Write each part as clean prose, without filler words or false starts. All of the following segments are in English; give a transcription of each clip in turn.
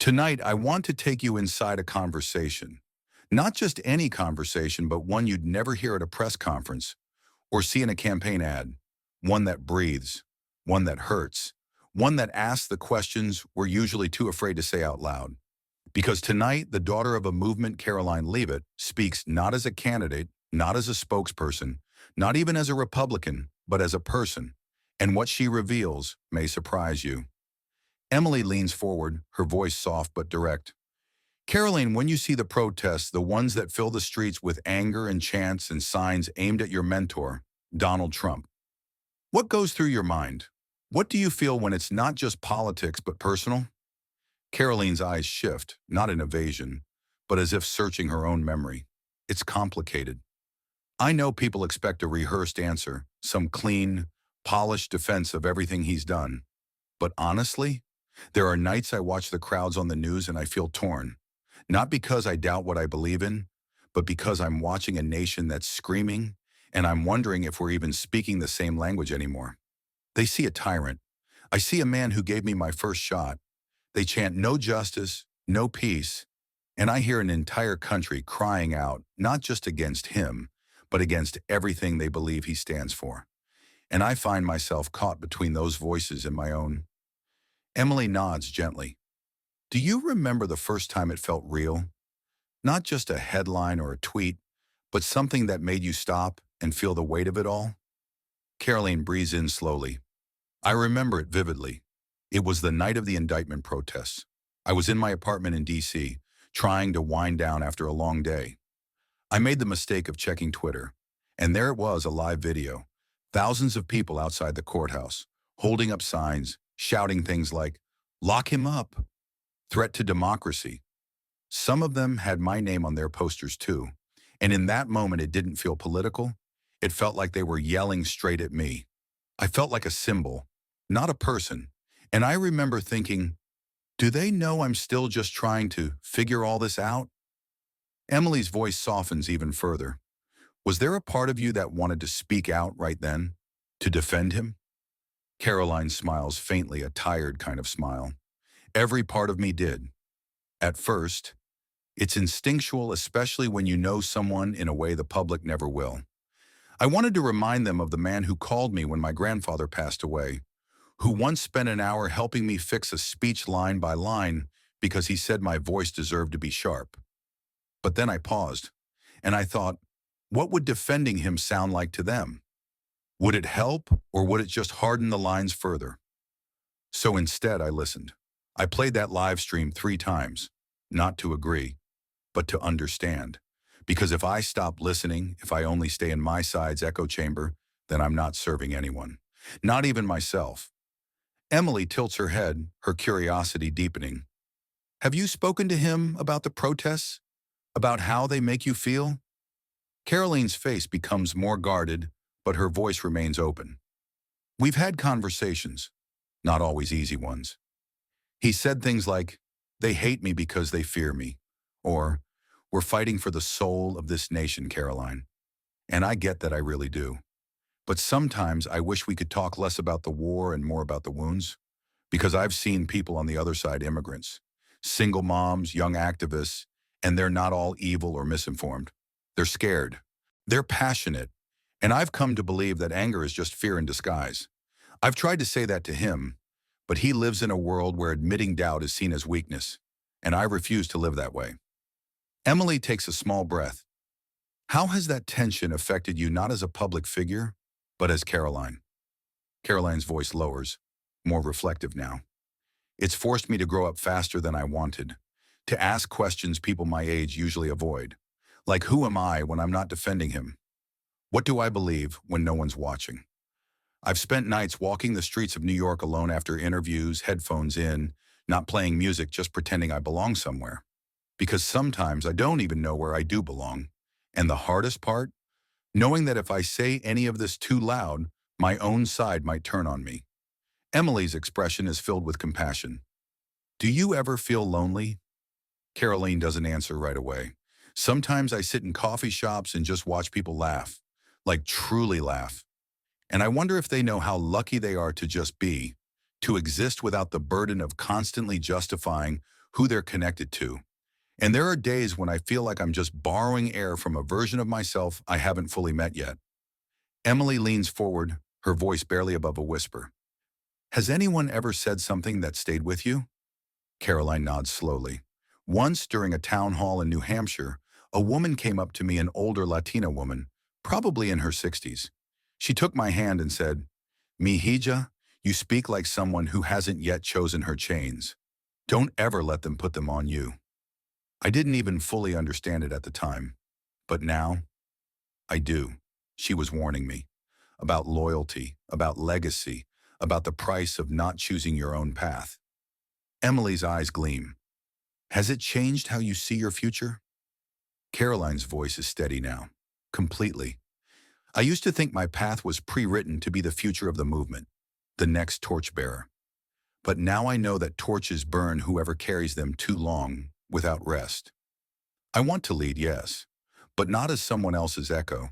Tonight, I want to take you inside a conversation. Not just any conversation, but one you'd never hear at a press conference or see in a campaign ad. One that breathes, one that hurts, one that asks the questions we're usually too afraid to say out loud. Because tonight, the daughter of a movement, Karoline Leavitt, speaks not as a candidate, not as a spokesperson, not even as a Republican, but as a person. And what she reveals may surprise you. Emily leans forward, her voice soft but direct. Caroline, when you see the protests, the ones that fill the streets with anger and chants and signs aimed at your mentor, Donald Trump, what goes through your mind? What do you feel when it's not just politics but personal? Caroline's eyes shift, not in evasion, but as if searching her own memory. It's complicated. I know people expect a rehearsed answer, some clean, polished defense of everything he's done. But honestly, there are nights I watch the crowds on the news and I feel torn. Not because I doubt what I believe in, but because I'm watching a nation that's screaming, and I'm wondering if we're even speaking the same language anymore. They see a tyrant. I see a man who gave me my first shot. They chant no justice, no peace, and I hear an entire country crying out, not just against him, but against everything they believe he stands for. And I find myself caught between those voices and my own. Emily nods gently. Do you remember the first time it felt real? Not just a headline or a tweet, but something that made you stop and feel the weight of it all? Caroline breathes in slowly. I remember it vividly. It was the night of the indictment protests. I was in my apartment in D.C., trying to wind down after a long day. I made the mistake of checking Twitter, and there it was, a live video. Thousands of people outside the courthouse, holding up signs, shouting things like, "Lock him up," "Threat to democracy." Some of them had my name on their posters too, and in that moment it didn't feel political. It felt like they were yelling straight at me. I felt like a symbol, not a person, and I remember thinking, do they know I'm still just trying to figure all this out? Emily's voice softens even further. Was there a part of you that wanted to speak out right then, to defend him? Caroline smiles faintly, a tired kind of smile. Every part of me did. At first, it's instinctual, especially when you know someone in a way the public never will. I wanted to remind them of the man who called me when my grandfather passed away, who once spent an hour helping me fix a speech line by line because he said my voice deserved to be sharp. But then I paused, and I thought, what would defending him sound like to them? Would it help, or would it just harden the lines further? So instead, I listened. I played that live stream 3 times, not to agree, but to understand. Because if I stop listening, if I only stay in my side's echo chamber, then I'm not serving anyone, not even myself. Emily tilts her head, her curiosity deepening. Have you spoken to him about the protests? About how they make you feel? Caroline's face becomes more guarded, but her voice remains open. We've had conversations, not always easy ones. He said things like, they hate me because they fear me, or, we're fighting for the soul of this nation, Caroline. And I get that, I really do. But sometimes I wish we could talk less about the war and more about the wounds, because I've seen people on the other side, immigrants, single moms, young activists, and they're not all evil or misinformed. They're scared. They're passionate. And I've come to believe that anger is just fear in disguise. I've tried to say that to him, but he lives in a world where admitting doubt is seen as weakness, and I refuse to live that way. Emily takes a small breath. How has that tension affected you, not as a public figure, but as Caroline? Caroline's voice lowers, more reflective now. It's forced me to grow up faster than I wanted, to ask questions people my age usually avoid. Like, who am I when I'm not defending him? What do I believe when no one's watching? I've spent nights walking the streets of New York alone after interviews, headphones in, not playing music, just pretending I belong somewhere. Because sometimes I don't even know where I do belong. And the hardest part? Knowing that if I say any of this too loud, my own side might turn on me. Emily's expression is filled with compassion. Do you ever feel lonely? Caroline doesn't answer right away. Sometimes I sit in coffee shops and just watch people laugh, like truly laugh. And I wonder if they know how lucky they are to just be, to exist without the burden of constantly justifying who they're connected to. And there are days when I feel like I'm just borrowing air from a version of myself I haven't fully met yet. Emily leans forward, her voice barely above a whisper. Has anyone ever said something that stayed with you? Caroline nods slowly. Once, during a town hall in New Hampshire, a woman came up to me, an older Latina woman, probably in her 60s. She took my hand and said, Mihija, you speak like someone who hasn't yet chosen her chains. Don't ever let them put them on you. I didn't even fully understand it at the time. But now, I do. She was warning me about loyalty, about legacy, about the price of not choosing your own path. Emily's eyes gleam. Has it changed how you see your future? Caroline's voice is steady now, completely. I used to think my path was pre-written to be the future of the movement, the next torchbearer. But now I know that torches burn whoever carries them too long, without rest. I want to lead, yes, but not as someone else's echo.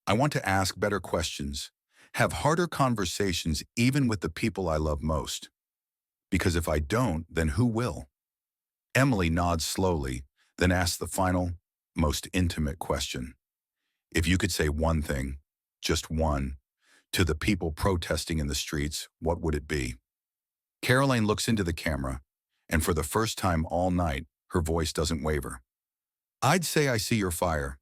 I want to ask better questions, have harder conversations even with the people I love most. Because if I don't, then who will? Emily nods slowly, then asks the final, most intimate question. If you could say one thing, just one, to the people protesting in the streets, what would it be? Caroline looks into the camera, and for the first time all night, her voice doesn't waver. I'd say I see your fire.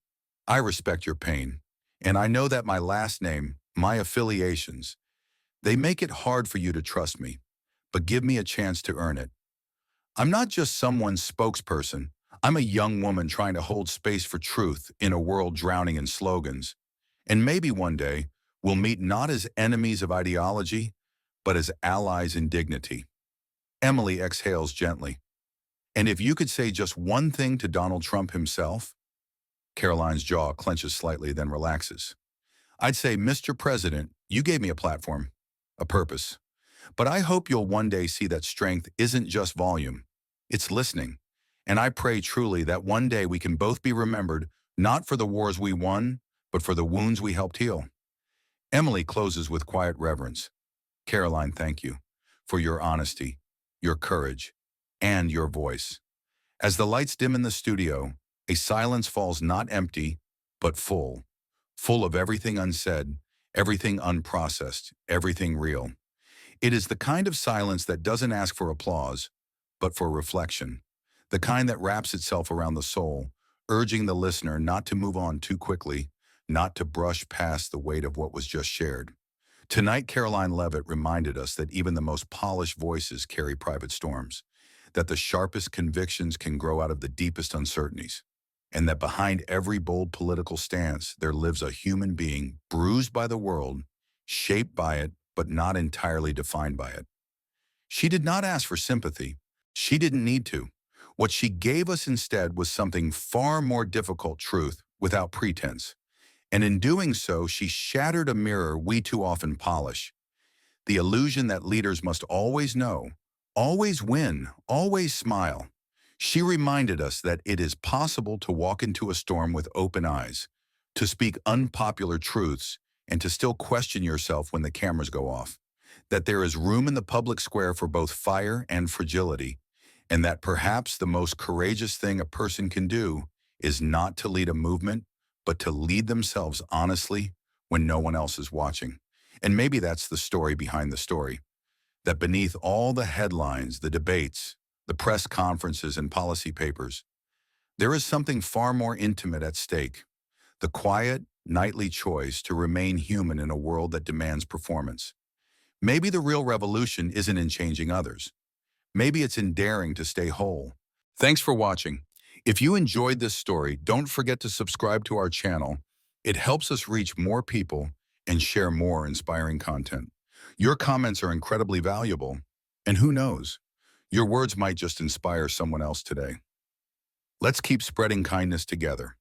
I respect your pain. And I know that my last name, my affiliations, they make it hard for you to trust me, but give me a chance to earn it. I'm not just someone's spokesperson. I'm a young woman trying to hold space for truth in a world drowning in slogans. And maybe one day, we'll meet not as enemies of ideology, but as allies in dignity. Emily exhales gently. And if you could say just one thing to Donald Trump himself? Caroline's jaw clenches slightly, then relaxes. I'd say, Mr. President, you gave me a platform, a purpose. But I hope you'll one day see that strength isn't just volume, it's listening. And I pray truly that one day we can both be remembered, not for the wars we won, but for the wounds we helped heal. Emily closes with quiet reverence. Caroline, thank you for your honesty, your courage, and your voice. As the lights dim in the studio, a silence falls, not empty, but full. Full of everything unsaid, everything unprocessed, everything real. It is the kind of silence that doesn't ask for applause, but for reflection. The kind that wraps itself around the soul, urging the listener not to move on too quickly, not to brush past the weight of what was just shared. Tonight, Karoline Leavitt reminded us that even the most polished voices carry private storms, that the sharpest convictions can grow out of the deepest uncertainties, and that behind every bold political stance there lives a human being bruised by the world, shaped by it, but not entirely defined by it. She did not ask for sympathy. She didn't need to. What she gave us instead was something far more difficult: truth without pretense. And in doing so, she shattered a mirror we too often polish. The illusion that leaders must always know, always win, always smile. She reminded us that it is possible to walk into a storm with open eyes, to speak unpopular truths, and to still question yourself when the cameras go off. That there is room in the public square for both fire and fragility, and that perhaps the most courageous thing a person can do is not to lead a movement, but to lead themselves honestly when no one else is watching. And maybe that's the story behind the story, that beneath all the headlines, the debates, the press conferences and policy papers, there is something far more intimate at stake: the quiet, nightly choice to remain human in a world that demands performance. Maybe the real revolution isn't in changing others. Maybe it's in daring to stay whole. Thanks for watching. If you enjoyed this story, don't forget to subscribe to our channel. It helps us reach more people and share more inspiring content. Your comments are incredibly valuable, and who knows, your words might just inspire someone else today. Let's keep spreading kindness together.